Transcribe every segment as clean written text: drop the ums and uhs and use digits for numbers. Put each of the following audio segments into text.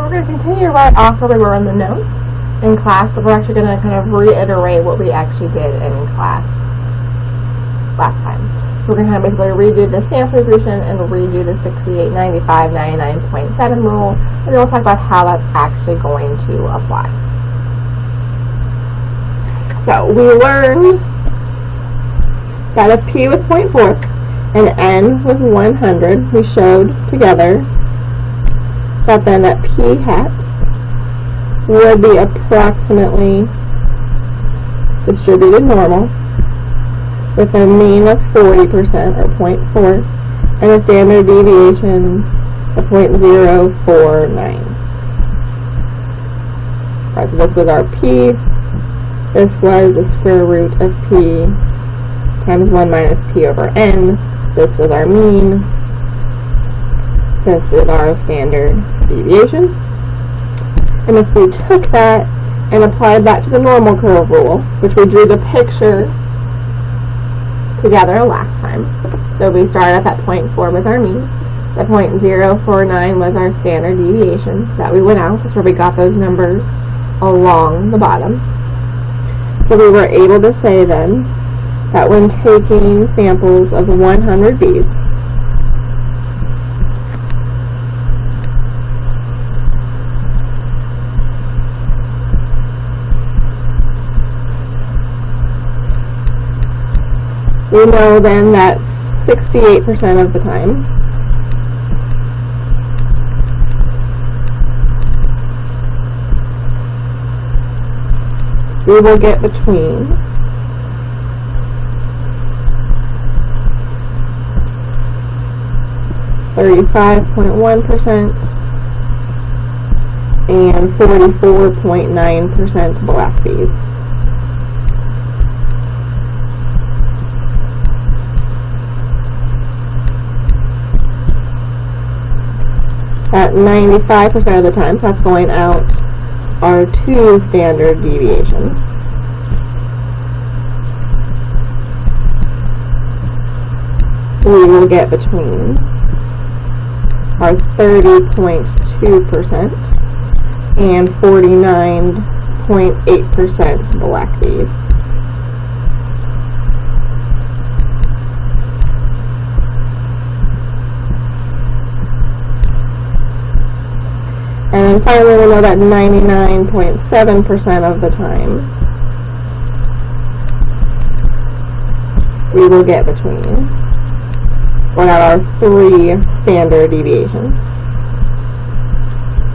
we're going to continue right off where we were in the notes in class, but we're actually going to kind of reiterate what we actually did in class last time. So we're going to kind of basically redo the sample distribution and redo the 68, 95, 99.7 rule, and then we'll talk about how that's actually going to apply. So we learned that if P was 0.4 and N was 100, we showed together that then that P hat would be approximately distributed normal with a mean of 40% or 0.4 and a standard deviation of 0.049. Alright, so this was our P. This was the square root of P times 1 minus P over N. This was our mean. This is our standard deviation. And if we took that and applied that to the normal curve rule, which we drew the picture together last time. So we started at that 0.4 was our mean. The 0.049 was our standard deviation that we went out. That's where we got those numbers along the bottom. So we were able to say then that when taking samples of 100 beads, we know then that 68% of the time we will get between 35.1% and 44.9% black beads. At 95% of the time, so that's going out, are 2 standard deviations. We will get between our 30.2% and 49.8% black beads. And then finally, we know that 99.7% of the time, we will get between, what are our 3 standard deviations.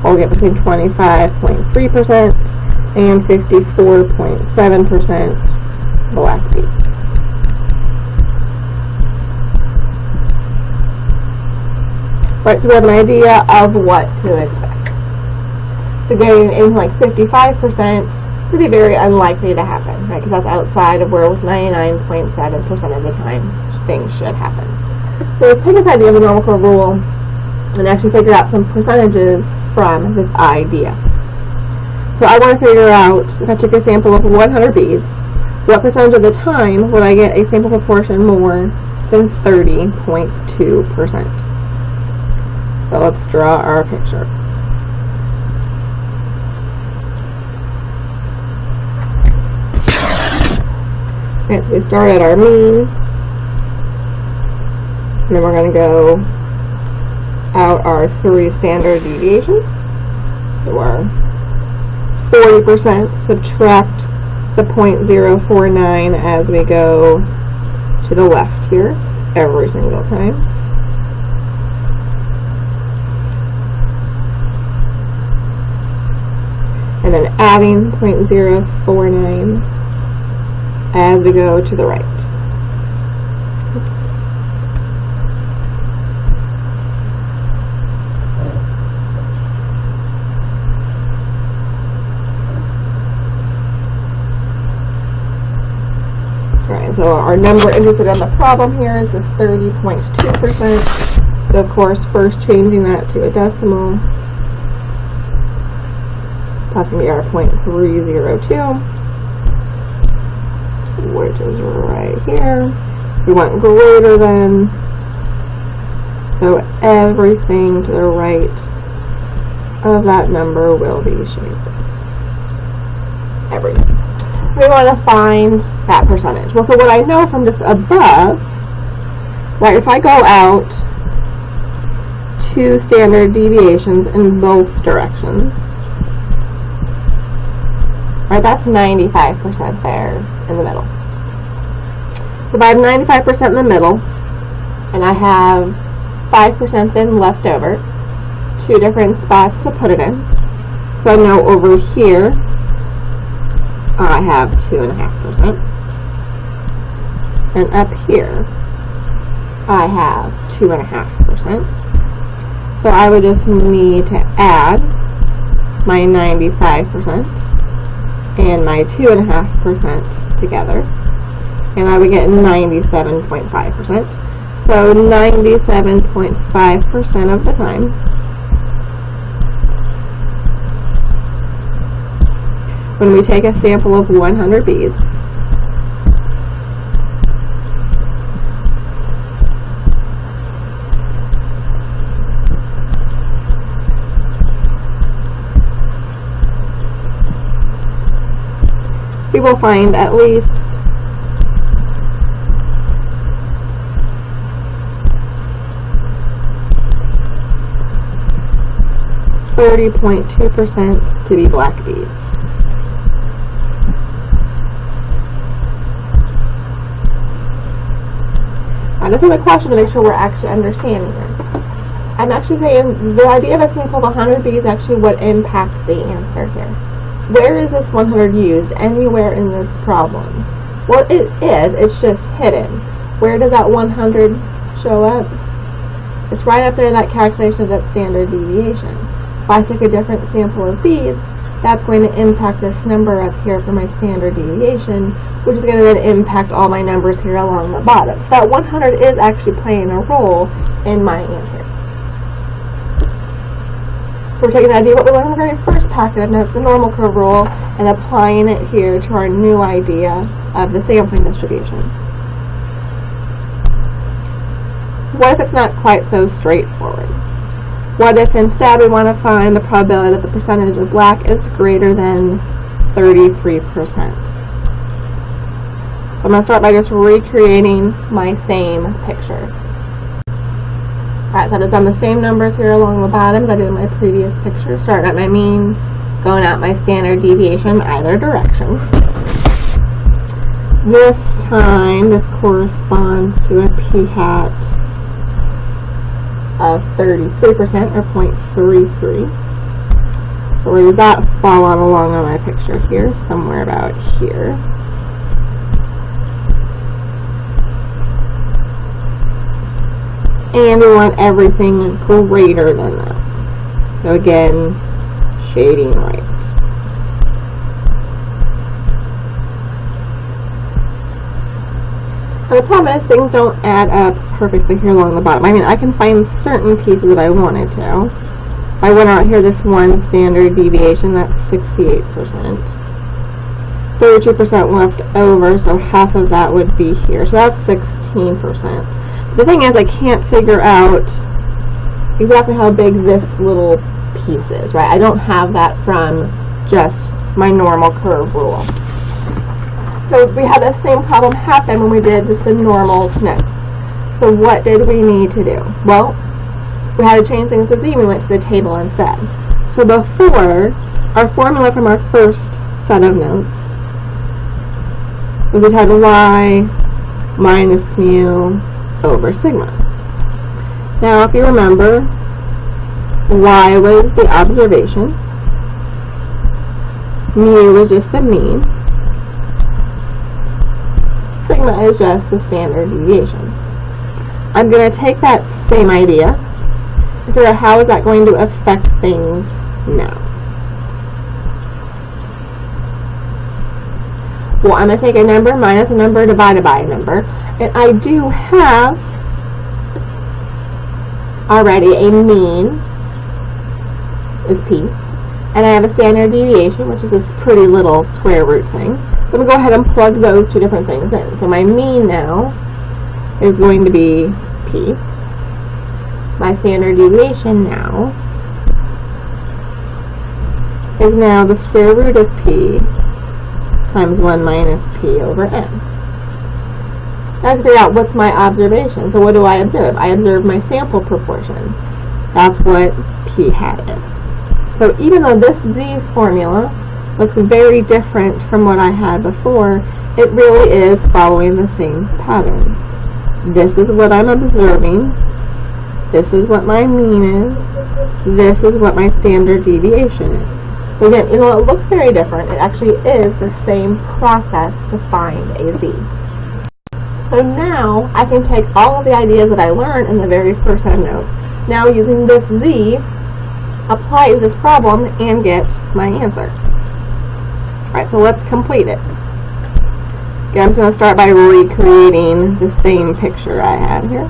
We'll get between 25.3% and 54.7% black beads. Right, so we have an idea of what to expect. So getting anything like 55% would be very unlikely to happen, right? Because that's outside of where with 99.7% of the time things should happen. So let's take this idea of the normal curve rule and actually figure out some percentages from this idea. So I want to figure out, if I took a sample of 100 beads, what percentage of the time would I get a sample proportion more than 30.2%? So let's draw our picture. Okay, so we start at our mean, and then we're going to go out our 3 standard deviations. So our 40%, subtract the 0.049 as we go to the left here every single time. And then adding 0.049 as we go to the right. Oops. Alright, so our number interested in the problem here is this 30.2%. So of course, first changing that to a decimal. That's going to be our 0.302, which is right here. We want greater than, so everything to the right of that number will be shaped. Everything. We want to find that percentage. Well, so what I know from just above, right, if I go out 2 standard deviations in both directions, right, that's 95% there in the middle. So if I have 95% in the middle, and I have 5% then left over, 2 different spots to put it in. So I know over here, I have 2.5%. And up here, I have 2.5%. So I would just need to add my 95% and my 2.5% together, and I would get 97.5%. So 97.5% of the time, when we take a sample of 100 beads, we will find at least 30.2% to be black beads. Now, this is a question to make sure we're actually understanding this. I'm actually saying the idea of a sample of 100 beads actually would impact the answer here. Where is this 100 used? Anywhere in this problem? Well, it is. It's just hidden. Where does that 100 show up? It's right up there in that calculation of that standard deviation. If I take a different sample of beads, that's going to impact this number up here for my standard deviation, which is going to then impact all my numbers here along the bottom. So that 100 is actually playing a role in my answer. So we're taking the idea what we learned in the very first packet of notes, the normal curve rule, and applying it here to our new idea of the sampling distribution. What if it's not quite so straightforward? What if instead we want to find the probability that the percentage of black is greater than 33%? So I'm going to start by just recreating my same picture. Alright, so I've just done the same numbers here along the bottom that I did in my previous picture, starting at my mean, going out my standard deviation either direction. This time, this corresponds to a p-hat of 33%, or 0.33. So where does that fall on along on my picture here? Somewhere about here. And we want everything greater than that. So again, shading right. Now the problem is things don't add up perfectly here along the bottom. I mean, I can find certain pieces that I wanted to. If I went out here, this one standard deviation, that's 68%. 32% left over, so half of that would be here. So that's 16%. The thing is, I can't figure out exactly how big this little piece is, right? I don't have that from just my normal curve rule. So we had the same problem happen when we did just the normals notes. So what did we need to do? Well, we had to change things to z. We went to the table instead. So before, our formula from our first set of notes was we had y minus mu over sigma. Now, if you remember, y was the observation, mu was just the mean, sigma is just the standard deviation. I'm going to take that same idea and figure out how is that going to affect things now. Well, I'm going to take a number minus a number divided by a number, and I do have already a mean is p, and I have a standard deviation, which is this pretty little square root thing. So I'm going to go ahead and plug those two different things in. So my mean now is going to be p. My standard deviation now is now the square root of p times 1 minus p over n. I have to figure out what's my observation. So what do I observe? I observe my sample proportion. That's what p hat is. So even though this z formula looks very different from what I had before, it really is following the same pattern. This is what I'm observing. This is what my mean is. This is what my standard deviation is. So again, even though it looks very different, it actually is the same process to find a z. So now I can take all of the ideas that I learned in the very first set of notes, now using this z, apply it to this problem, and get my answer. Alright, so let's complete it. Again, I'm just going to start by recreating the same picture I had here.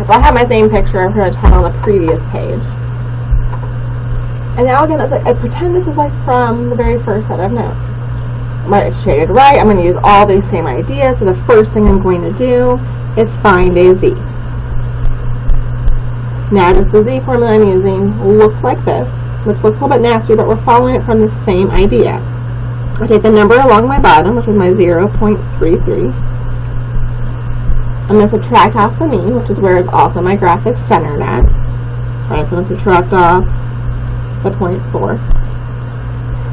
So I have my same picture which I had on the previous page. And now again, I pretend this is like from the very first set of notes. It's shaded right. I'm going to use all these same ideas. So the first thing I'm going to do is find a z. Now just the z formula I'm using looks like this, which looks a little bit nasty, but we're following it from the same idea. I take the number along my bottom, which is my 0.33. I'm going to subtract off the mean, which is where also my graph is centered at. Alright, so I'm going to subtract off the 0.4.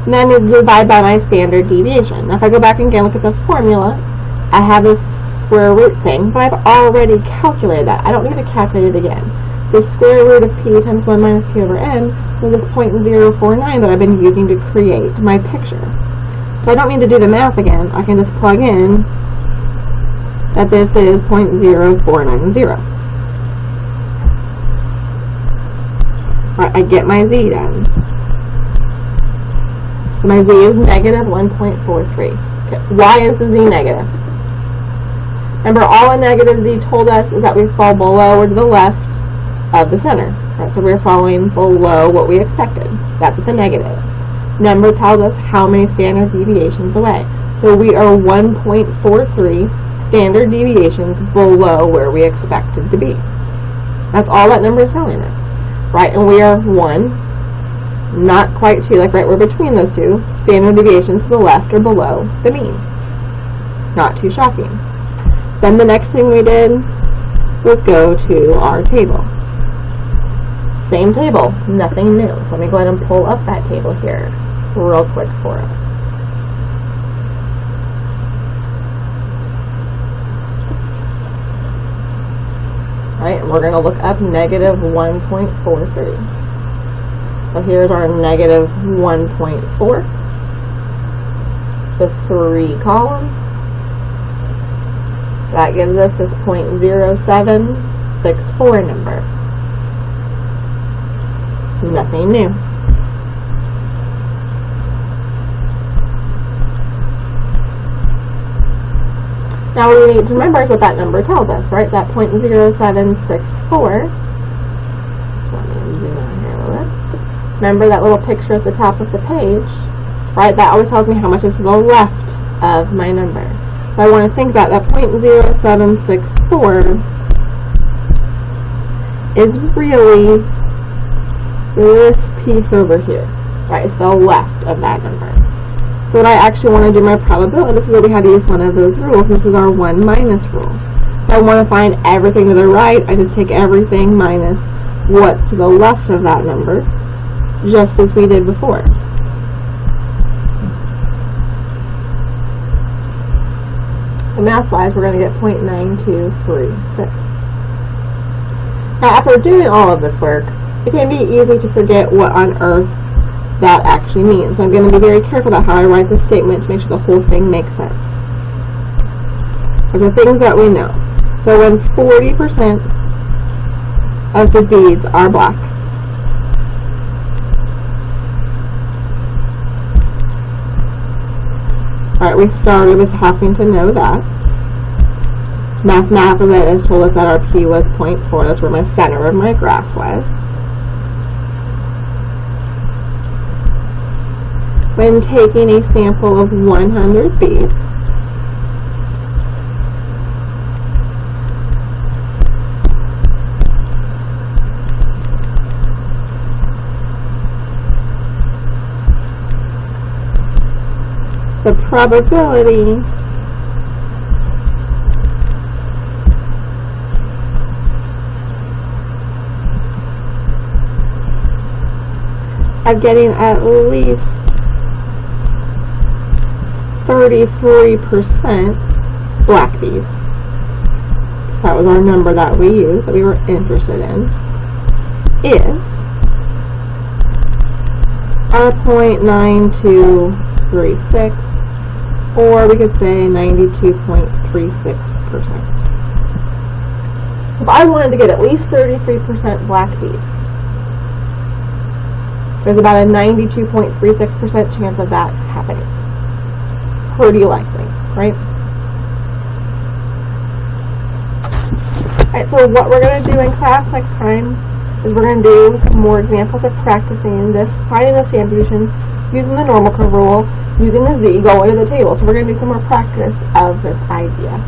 And then I'm going to divide by my standard deviation. Now if I go back and again look at the formula, I have this square root thing, but I've already calculated that. I don't need to calculate it again. The square root of p times 1 minus p over n was this 0.049 that I've been using to create my picture. So I don't need to do the math again. I can just plug in that this is 0.0490. Alright, I get my z done. So my z is negative 1.43. Okay, why is the z negative? Remember, all a negative z told us is that we fall below or to the left of the center. Right, so we're falling below what we expected. That's what the negative is. Number tells us how many standard deviations away. So we are 1.43 standard deviations below where we expected to be. That's all that number is telling us. Right, and we are 1, not quite 2, like right, we're between those two. Standard deviations to the left or below the mean. Not too shocking. Then the next thing we did was go to our table. Same table, nothing new. So let me go ahead and pull up that table here real quick for us. Alright, we're going to look up negative 1.43. So here's our negative 1.4. The 3 column. That gives us this 0.0764 number. Nothing new. Now what we need to remember is what that number tells us, right? That 0.0764. Let me zoom in here a little bit. Remember that little picture at the top of the page, right? That always tells me how much is to the left of my number. So I want to think about that 0.0764 is really this piece over here, right? It's the left of that number. So when I actually want to do my probability, this is where we had to use one of those rules, and this was our 1 minus rule. So I want to find everything to the right, I just take everything minus what's to the left of that number, just as we did before. So math-wise, we're going to get 0.9236. Now after doing all of this work, it can be easy to forget what on earth that actually means. So I'm going to be very careful about how I write this statement to make sure the whole thing makes sense. Those are things that we know. So when 40% of the beads are black, alright, we started with having to know that. Mathematically, that has told us that our P was 0.4. That's where my center of my graph was. When taking a sample of 100 beads, probability of getting at least 33% black beads. So that was our number that we used, that we were interested in, is 0.9236, or we could say 92.36%. So if I wanted to get at least 33% black beads, there's about a 92.36% chance of that happening. Pretty likely, right? Alright, so what we're going to do in class next time is we're going to do some more examples of practicing this, finding the standard deviation, using the normal curve rule, using the z, going to the table. So we're going to do some more practice of this idea.